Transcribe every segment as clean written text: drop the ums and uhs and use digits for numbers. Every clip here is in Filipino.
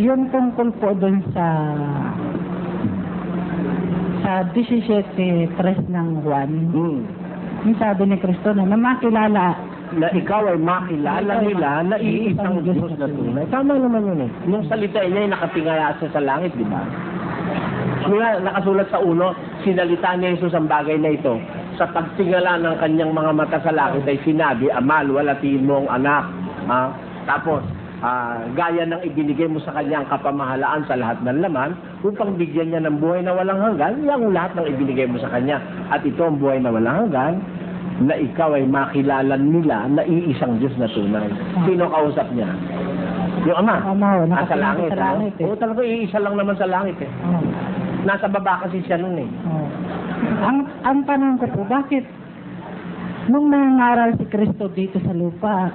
Yung tungkol po dun sa 17:3 ng Juan, yung sabi ni Kristo na makilala Na ikaw ay makilala nila na iisang Diyos na tunay. Tama naman yun eh. Nung salita niya ay nakatingala siya sa langit, di ba? Nga, nakasulat sa uno, sinalita niya Jesus ang bagay na ito. Sa pagtingala ng kanyang mga mata sa langit ay sinabi, Ama, luwalhatiin mo ang anak. Tapos, gaya ng ibinigay mo sa kanyang kapamahalaan sa lahat ng laman, upang bigyan niya ng buhay na walang hanggan, yung lahat ng ibinigay mo sa kanya. At ito ang buhay na walang hanggan, na ikaw ay makilala nila na iisang Diyos na tunay. Sino kausap niya? Yung Ama. Ama, Nasa langit. sa langit eh. Oo, talaga iisa lang naman sa langit eh. Nasa baba kasi siya nun eh. Ang tanong ko po, bakit nung nangaral si Kristo dito sa lupa,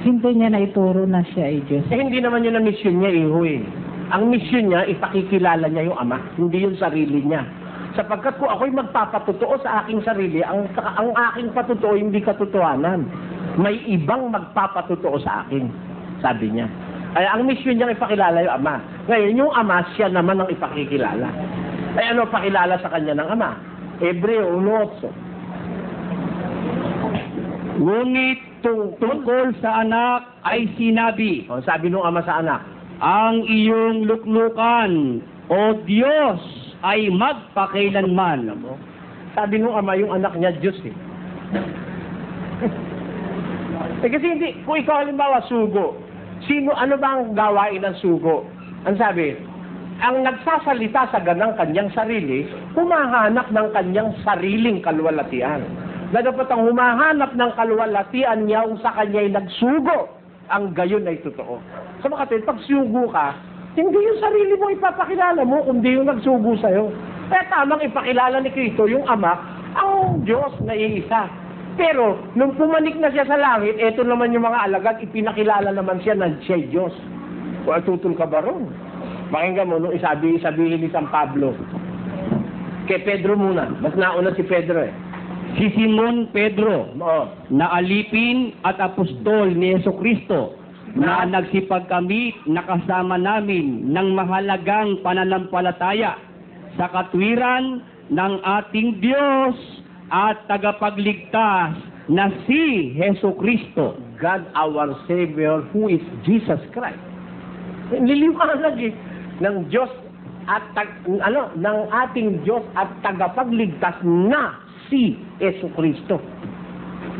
hindi niya naituro na siya ay Diyos? Eh, hindi naman yun ang mission niya, iho eh. Ang mission niya, ipakikilala niya yung Ama, hindi yung sarili niya. Sapagkat kung ako'y magpapatotoo sa aking sarili, ang aking patotoo hindi katotohanan. May ibang magpapatotoo sa akin, sabi niya. Kaya ang mission niya ipakilala yung Ama. Ngayon, yung Ama, siya naman ang ipakikilala. Ay ano pakilala sa kanya ng Ama? Hebreo 1:8. Ngunit tungkol sa anak ay sinabi, Sabi nung Ama sa anak, ang iyong luklukan, O Diyos, ay magpakailanman. sabi nung Ama, yung anak niya, Diyos eh. Kasi hindi, kung ikaw halimbawa sugo, ano ba ang gawain ng sugo? Ang sabi, ang nagsasalita sa ganang kanyang sarili, humahanap ng kanyang sariling kalwalatian. Na dapat ang humahanap ng kalwalatian niya kung sa kanya'y nagsugo, ang gayon ay totoo. So makatid, pag sugo ka, hindi yung sarili mo ipapakilala mo, kundi yung nagsugo sa'yo. Kaya tamang ipakilala ni Kristo, yung Ama, ang Diyos na iisa. Pero, nung pumanik na siya sa langit, eto naman yung mga alagad, ipinakilala naman siya na siya'y Diyos. Kung tutol ka ba ron? Pakinggan mo, nung sabihin ni San Pablo, kay Pedro muna, mas nauna si Pedro eh. Si Simon Pedro, na alipin at apostol ni Jesucristo, na nagsipagkamit na kasama namin ng mahalagang pananampalataya sa katwiran ng ating Diyos at tagapagligtas na si Jesucristo. God our Savior, who is Jesus Christ. Niliwanag eh, ng Diyos at ng ating Diyos at tagapagligtas na si Jesucristo.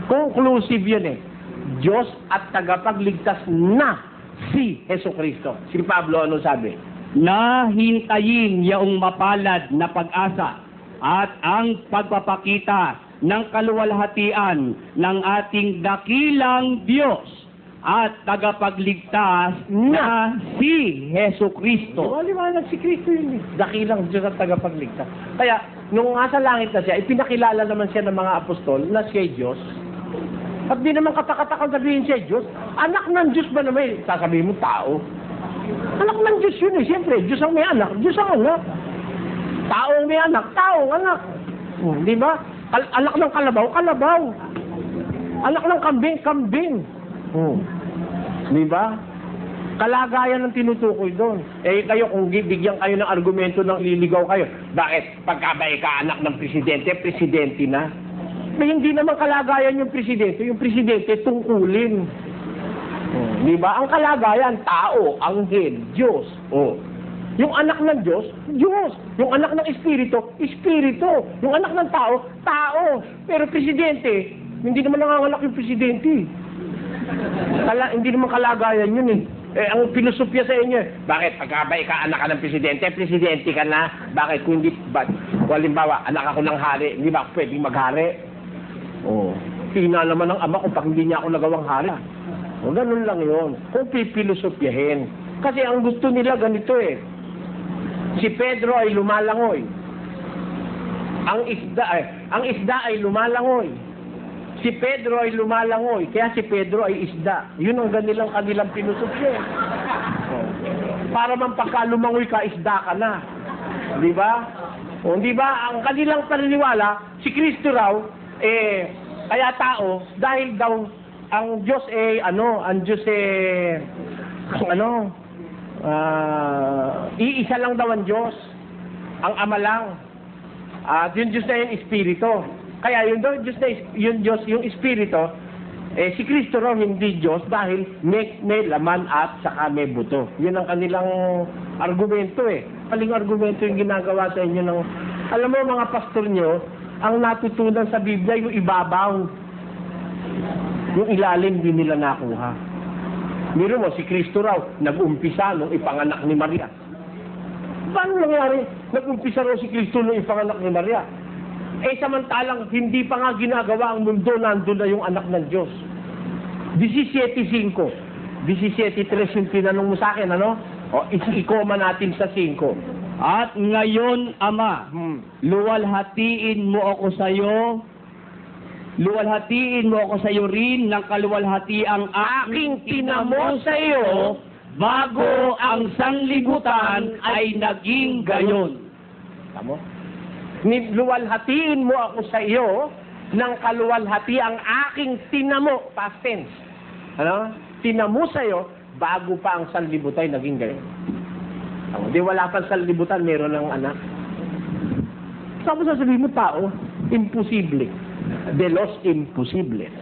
Conclusive yun eh. Diyos at tagapagligtas na si Jesucristo. Si Pablo ano sabi? Na hintayin yaong mapalad na pag-asa at ang pagpapakita ng kaluwalhatian ng ating dakilang Diyos at tagapagligtas na si Jesucristo. Liwanag si Kristo yun eh. Dakilang Diyos at tagapagligtas. Kaya, nung nasa langit na siya, ipinakilala naman siya ng mga apostol na siya Diyos. At di naman katakatakang sabihin siya Diyos. Anak ng Diyos ba naman? Sasabihin mo, tao. Anak ng Diyos yun eh. Siyempre, Diyos ang may anak. Diyos ang anak. Tao ang may anak. Tao ang anak. Di ba? Anak ng kalabaw, kalabaw. Anak ng kambing, kambing. Di ba? Kalagayan ang tinutukoy doon. Eh kayo, kung bigyan kayo ng argumento ng liligaw kayo, bakit? Pagkabay ka anak ng presidente, presidente na. Eh, hindi naman kalagayan yung presidente tungkulin. Di ba? Ang kalagayan, tao, anghel, Diyos. Yung anak ng Diyos, Diyos. Yung anak ng Espiritu, Espiritu. Yung anak ng tao, tao. Pero presidente, hindi naman nanganganak yung presidente. Hindi naman kalagayan yun eh. Ang filosofya sa inyo, bakit? Pagkabay ka, anak ka ng presidente, presidente ka na. Bakit? Kung hindi, halimbawa, anak ako ng hari, hindi ba pwedeng maghari? Hina naman ng ama kung pag hindi niya ako nagawang hari. Ganun lang yun. Kung pipilosofyahin. Kasi ang gusto nila ganito eh. Si Pedro ay lumalangoy. Ang isda ay lumalangoy. Si Pedro ay lumalangoy, kaya si Pedro ay isda. Yun ang kanilang pinusupye. Para man pagka lumangoy ka, isda ka na. Di ba? Di ba? Ang kanilang paniniwala, si Kristo raw, kaya tao, dahil daw, ang Diyos ang Diyos iisa lang daw ang Diyos, ang Ama lang. At yung Diyos na yung Espiritu. Kaya yung Diyos na yung Diyos, yung Espiritu, si Kristo raw hindi Diyos dahil may laman at saka may buto. Yun ang kanilang argumento eh. Kaling argumento yung ginagawa sa inyo ng... Alam mo mga pastor nyo, ang natutunan sa Biblia yung ibabaw. Yung ilalim din nila nakuha. Miro mo, si Kristo raw, nag-umpisa nung ipanganak ni Maria. Paano nangyari? Nag-umpisa raw si Kristo nung ipanganak ni Maria. Samantalang hindi pa nga ginagawa ang mundo, nandun na yung anak ng Diyos. 17:5. 17:3 yung tinanong mo sa akin, ano? O, ikoma natin sa 5. At ngayon, Ama, luwalhatiin mo ako sa iyo rin ng kaluwalhatiang aking tinamo sa iyo bago ang sanlibutan ay naging gayon. Tamo? Luwalhatiin mo ako sa iyo ng kaluwalhati ang aking tinamo, past tense. Ano? Tinamo sa iyo bago pa ang sanlibutan ay naging gayon. Di wala pang sanlibutan, meron ng anak. Saan mo sasabihin mo tao? Imposible. De los imposibles.